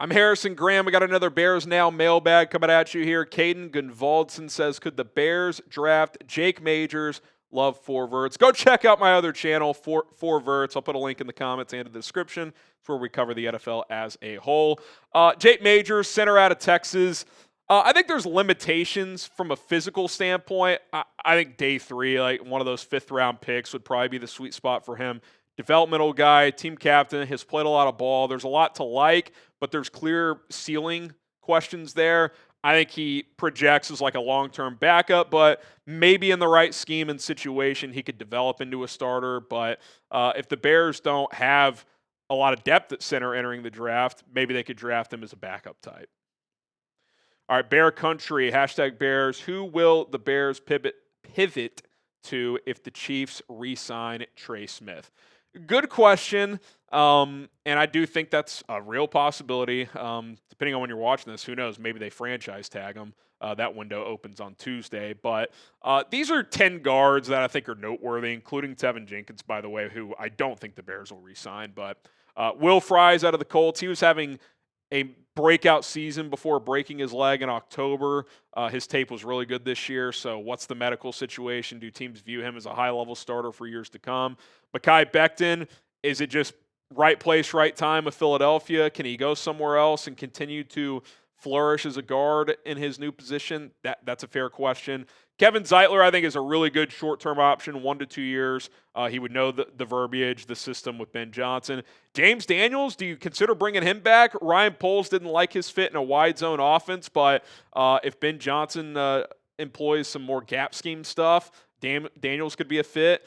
I'm Harrison Graham. We got another Bears Now mailbag coming at you here. Caden Gunvaldson says, could the Bears draft Jake Majors? Love Four Verts. Go check out my other channel, Four Verts. I'll put a link in the comments and in the description. It's where we cover the NFL as a whole. Jake Majors, center out of Texas. I think there's limitations from a physical standpoint. I think day 3, like one of those 5th-round picks would probably be the sweet spot for him. Developmental guy, team captain, has played a lot of ball. There's a lot to like, but there's clear ceiling questions there. I think he projects as like a long-term backup, but maybe in the right scheme and situation, he could develop into a starter. But if the Bears don't have a lot of depth at center entering the draft, maybe they could draft him as a backup type. All right, Bear Country, #Bears. Who will the Bears pivot to if the Chiefs re-sign Trey Smith? Good question, and I do think that's a real possibility. Depending on when you're watching this, who knows? Maybe they franchise tag him. That window opens on Tuesday. But these are 10 guards that I think are noteworthy, including Tevin Jenkins, by the way, who I don't think the Bears will re-sign. But Will Fries out of the Colts, he was having a breakout season before breaking his leg in October. His tape was really good this year, so what's the medical situation? Do teams view him as a high-level starter for years to come? Mekhi Becton, is it just right place, right time with Philadelphia? Can he go somewhere else and continue to flourish as a guard in his new position? That's a fair question. Kevin Zeitler, I think, is a really good short-term option, 1 to 2 years. He would know the verbiage, the system with Ben Johnson. James Daniels, do you consider bringing him back? Ryan Poles didn't like his fit in a wide zone offense, but if Ben Johnson employs some more gap scheme stuff, Daniels could be a fit.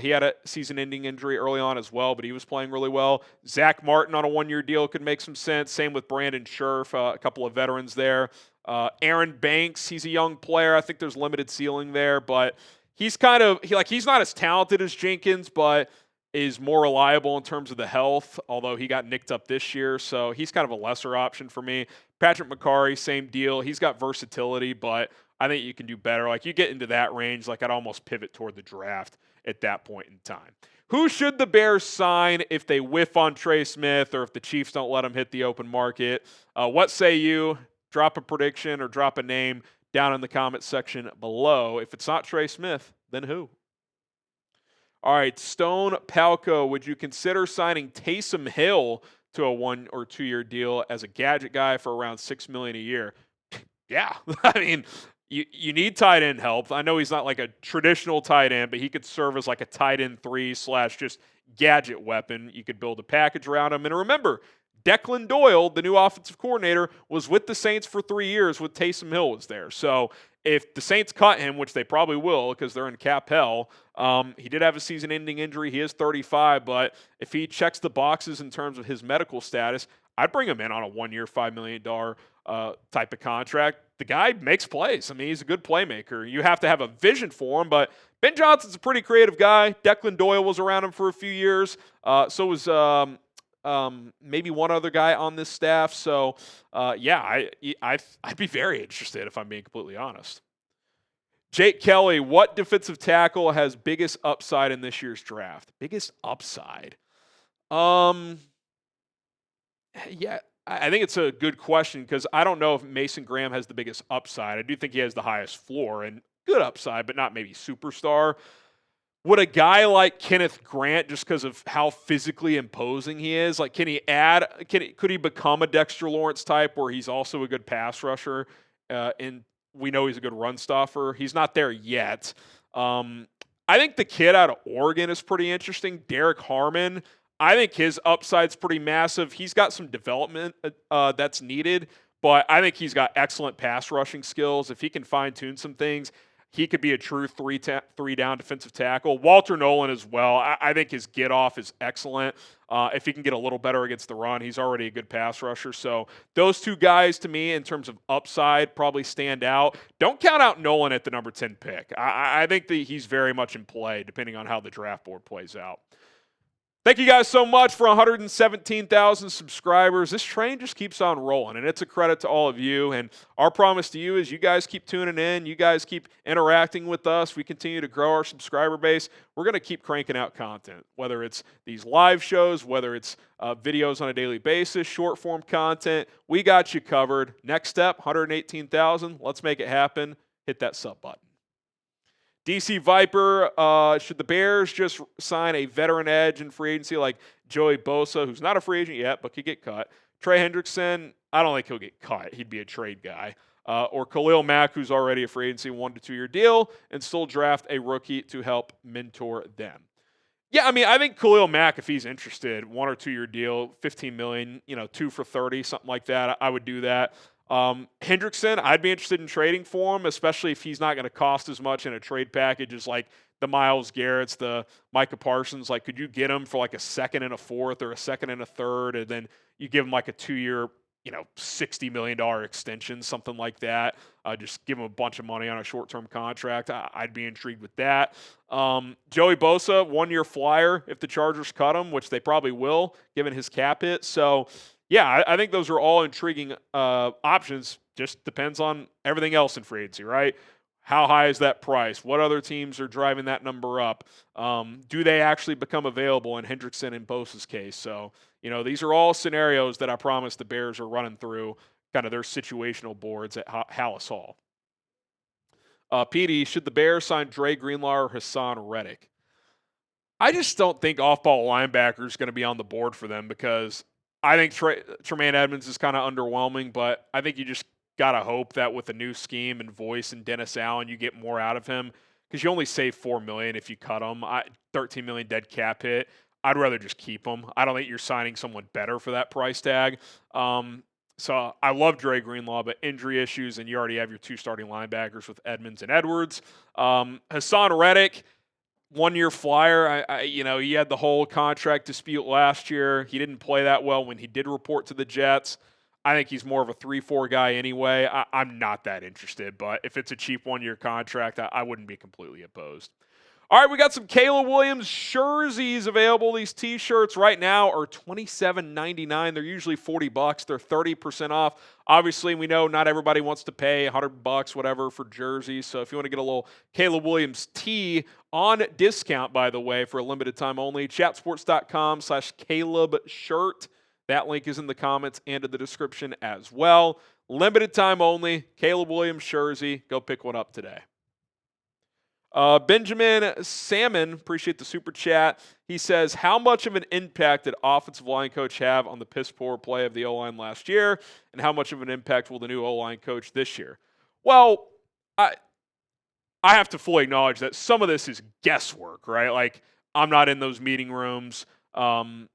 He had a season-ending injury early on as well, but he was playing really well. Zach Martin on a 1-year deal could make some sense. Same with Brandon Scherf, a couple of veterans there. Aaron Banks, he's a young player. I think there's limited ceiling there, but he's not as talented as Jenkins, but is more reliable in terms of the health, although he got nicked up this year, so he's kind of a lesser option for me. Patrick McCarry, same deal. He's got versatility, but I think you can do better. Like, you get into that range, like I'd almost pivot toward the draft at that point in time. Who should the Bears sign if they whiff on Trey Smith or if the Chiefs don't let him hit the open market? What say you? Drop a prediction or drop a name down in the comment section below. If it's not Trey Smith, then who? All right, Stone Palco, would you consider signing Taysom Hill to a 1 or 2 year deal as a gadget guy for around $6 million a year? Yeah, I mean, you need tight end help. I know he's not like a traditional tight end, but he could serve as like a tight end 3 / just gadget weapon. You could build a package around him. And remember, Declan Doyle, the new offensive coordinator, was with the Saints for 3 years when Taysom Hill was there. So if the Saints cut him, which they probably will because they're in cap hell, he did have a season-ending injury. He is 35, but if he checks the boxes in terms of his medical status, I'd bring him in on a 1-year, $5 million type of contract. The guy makes plays. I mean, he's a good playmaker. You have to have a vision for him, but Ben Johnson's a pretty creative guy. Declan Doyle was around him for a few years. So was maybe one other guy on this staff. So, I'd be very interested if I'm being completely honest. Jake Kelly, what defensive tackle has biggest upside in this year's draft? Biggest upside? Yeah, I think it's a good question because I don't know if Mason Graham has the biggest upside. I do think he has the highest floor and good upside, but not maybe superstar. Would a guy like Kenneth Grant, just because of how physically imposing he is, like could he become a Dexter Lawrence type where he's also a good pass rusher and we know he's a good run stopper? He's not there yet. I think the kid out of Oregon is pretty interesting, Derek Harmon. I think his upside's pretty massive. He's got some development that's needed, but I think he's got excellent pass rushing skills. If he can fine-tune some things, he could be a true three-down defensive tackle. Walter Nolan as well. I think his get-off is excellent. If he can get a little better against the run, he's already a good pass rusher. So those two guys, to me, in terms of upside, probably stand out. Don't count out Nolan at the number 10 pick. I think that he's very much in play, depending on how the draft board plays out. Thank you guys so much for 117,000 subscribers. This train just keeps on rolling, and it's a credit to all of you. And our promise to you is you guys keep tuning in. You guys keep interacting with us. We continue to grow our subscriber base. We're going to keep cranking out content, whether it's these live shows, whether it's videos on a daily basis, short-form content. We got you covered. Next step, 118,000. Let's make it happen. Hit that sub button. DC Viper, should the Bears just sign a veteran edge in free agency like Joey Bosa, who's not a free agent yet but could get cut? Trey Hendrickson, I don't think he'll get cut. He'd be a trade guy. Or Khalil Mack, who's already a free agency 1 to 2 year deal, and still draft a rookie to help mentor them. Yeah, I mean, I think Khalil Mack, if he's interested, 1 or 2 year deal, $15 million, 2 for 30, something like that, I would do that. Hendrickson, I'd be interested in trading for him, especially if he's not going to cost as much in a trade package as like the Myles Garretts, the Micah Parsons. Like, could you get him for like a second and a fourth or a second and a third, and then you give him like a 2 year, $60 million extension, something like that. Just give him a bunch of money on a short-term contract. I'd be intrigued with that. Joey Bosa, 1 year flyer if the Chargers cut him, which they probably will, given his cap hit. So, yeah, I think those are all intriguing options. Just depends on everything else in free agency, right? How high is that price? What other teams are driving that number up? Do they actually become available in Hendrickson and Bosa's case? So, these are all scenarios that I promise the Bears are running through kind of their situational boards at Hallis Hall. PD, should the Bears sign Dre Greenlaw or Haason Reddick? I just don't think off-ball linebacker is going to be on the board for them because I think Tremaine Edmonds is kind of underwhelming, but I think you just got to hope that with a new scheme and voice and Dennis Allen, you get more out of him because you only save $4 million if you cut him. $13 million dead cap hit. I'd rather just keep him. I don't think you're signing someone better for that price tag. So I love Dre Greenlaw, but injury issues, and you already have your 2 starting linebackers with Edmonds and Edwards. Haason Reddick, 1 year flyer. He had the whole contract dispute last year. He didn't play that well when he did report to the Jets. I think he's more of a 3-4 guy anyway. I'm not that interested, but if it's a cheap 1 year contract, I wouldn't be completely opposed. All right, we got some Caleb Williams jerseys available. These T-shirts right now are $27.99. They're usually $40. They're 30% off. Obviously, we know not everybody wants to pay $100, whatever, for jerseys. So if you want to get a little Caleb Williams tee on discount, by the way, for a limited time only, chatsports.com/Caleb shirt. That link is in the comments and in the description as well. Limited time only, Caleb Williams jersey. Go pick one up today. Benjamin Salmon, appreciate the super chat. He says, how much of an impact did offensive line coach have on the piss poor play of the O-line last year, and how much of an impact will the new O-line coach this year? Well, I have to fully acknowledge that some of this is guesswork, right? Like, I'm not in those meeting rooms, all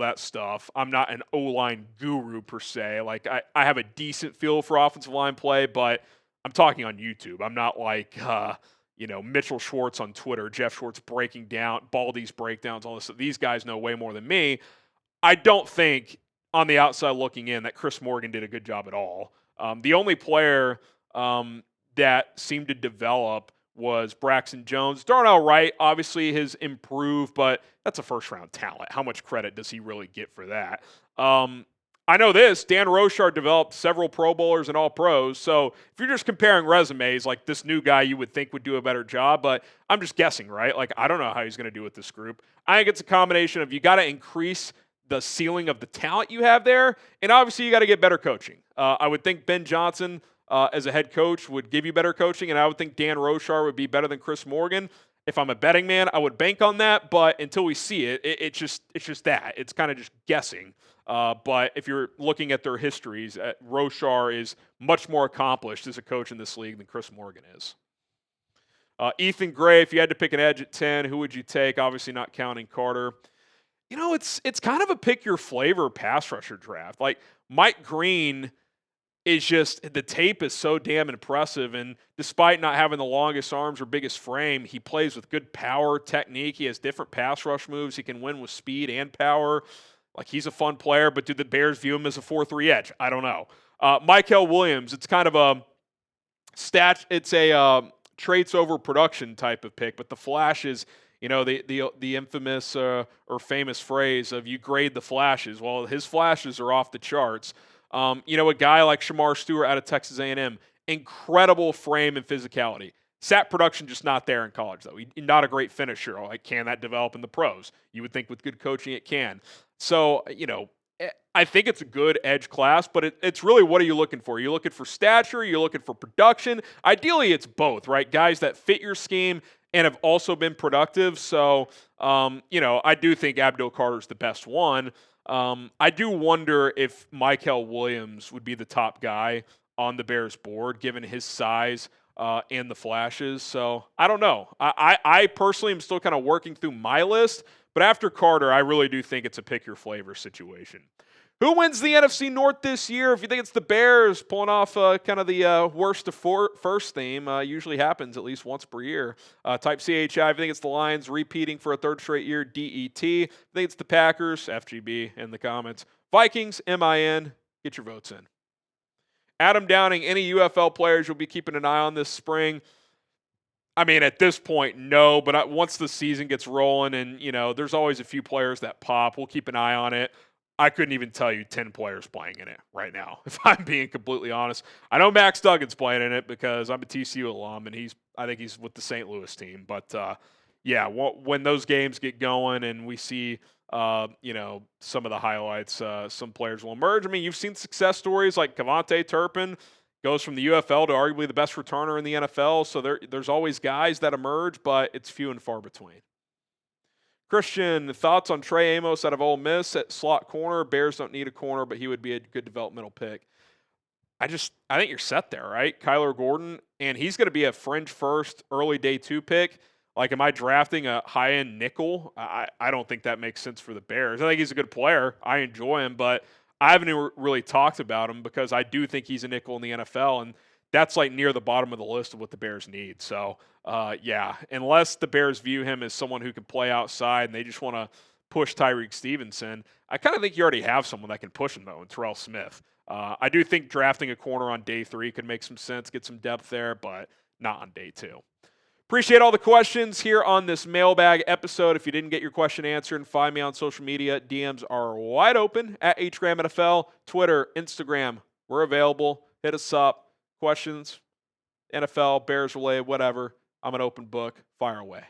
that stuff. I'm not an O-line guru per se. Like, I have a decent feel for offensive line play, but I'm talking on YouTube. I'm not like Mitchell Schwartz on Twitter, Jeff Schwartz breaking down, Baldy's breakdowns, all this stuff. These guys know way more than me. I don't think, on the outside looking in, that Chris Morgan did a good job at all. The only player that seemed to develop was Braxton Jones. Darnell Wright obviously has improved, but that's a first-round talent. How much credit does he really get for that? I know this, Dan Rochard developed several Pro Bowlers and All-Pros, so if you're just comparing resumes, like this new guy you would think would do a better job, but I'm just guessing, right? Like, I don't know how he's going to do with this group. I think it's a combination of you got to increase the ceiling of the talent you have there, and obviously you got to get better coaching. I would think Ben Johnson, as a head coach, would give you better coaching, and I would think Dan Rochard would be better than Chris Morgan. If I'm a betting man, I would bank on that, but until we see it, it's just that. It's kind of just guessing. But if you're looking at their histories, Rochard is much more accomplished as a coach in this league than Chris Morgan is. Ethan Gray, if you had to pick an edge at 10, who would you take? Obviously not counting Carter. It's kind of a pick your flavor pass rusher draft. Like, Mike Green is just, the tape is so damn impressive, and despite not having the longest arms or biggest frame, he plays with good power, technique. He has different pass rush moves. He can win with speed and power. Like, he's a fun player, but do the Bears view him as a 4-3 edge? I don't know. Mykel Williams, it's kind of a traits over production type of pick, but the flash is, The infamous or famous phrase of you grade the flashes. Well, his flashes are off the charts. A guy like Shamar Stewart out of Texas A&M, incredible frame and physicality. Sat production just not there in college, though. Not a great finisher. Can that develop in the pros? You would think with good coaching it can. So, I think it's a good edge class, but it's really, what are you looking for? You're looking for stature, you're looking for production. Ideally, it's both, right? Guys that fit your scheme and have also been productive. So, I do think Abdul Carter's the best one. I do wonder if Mykel Williams would be the top guy on the Bears board, given his size and the flashes. So I don't know. I personally am still kind of working through my list, but after Carter, I really do think it's a pick your flavor situation. Who wins the NFC North this year? If you think it's the Bears, pulling off kind of the worst to first theme, usually happens at least once per year. Type CHI, I think it's the Lions repeating for a third straight year, DET. I think it's the Packers, FGB in the comments. Vikings, MIN, get your votes in. Adam Downing, any UFL players you'll be keeping an eye on this spring? I mean, at this point, no, but once the season gets rolling and, there's always a few players that pop, we'll keep an eye on it. I couldn't even tell you 10 players playing in it right now, if I'm being completely honest. I know Max Duggan's playing in it because I'm a TCU alum, and I think he's with the St. Louis team. But, when those games get going and we see, some of the highlights, some players will emerge. I mean, you've seen success stories like Kavontae Turpin goes from the UFL to arguably the best returner in the NFL. So there's always guys that emerge, but it's few and far between. Christian, thoughts on Trey Amos out of Ole Miss at slot corner? Bears don't need a corner, but he would be a good developmental pick. I think you're set there, right? Kyler Gordon, and he's going to be a fringe first, early day 2 pick. Like, am I drafting a high-end nickel? I don't think that makes sense for the Bears. I think he's a good player. I enjoy him, but I haven't really talked about him because I do think he's a nickel in the NFL, and that's like near the bottom of the list of what the Bears need. So, unless the Bears view him as someone who can play outside and they just want to push Tyreek Stevenson, I kind of think you already have someone that can push him, though, in Terrell Smith. I do think drafting a corner on day 3 could make some sense, get some depth there, but not on day 2. Appreciate all the questions here on this mailbag episode. If you didn't get your question answered, find me on social media. DMs are wide open at HGramNFL, Twitter, Instagram. We're available. Hit us up. Questions, NFL, Bears related, whatever. I'm an open book. Fire away.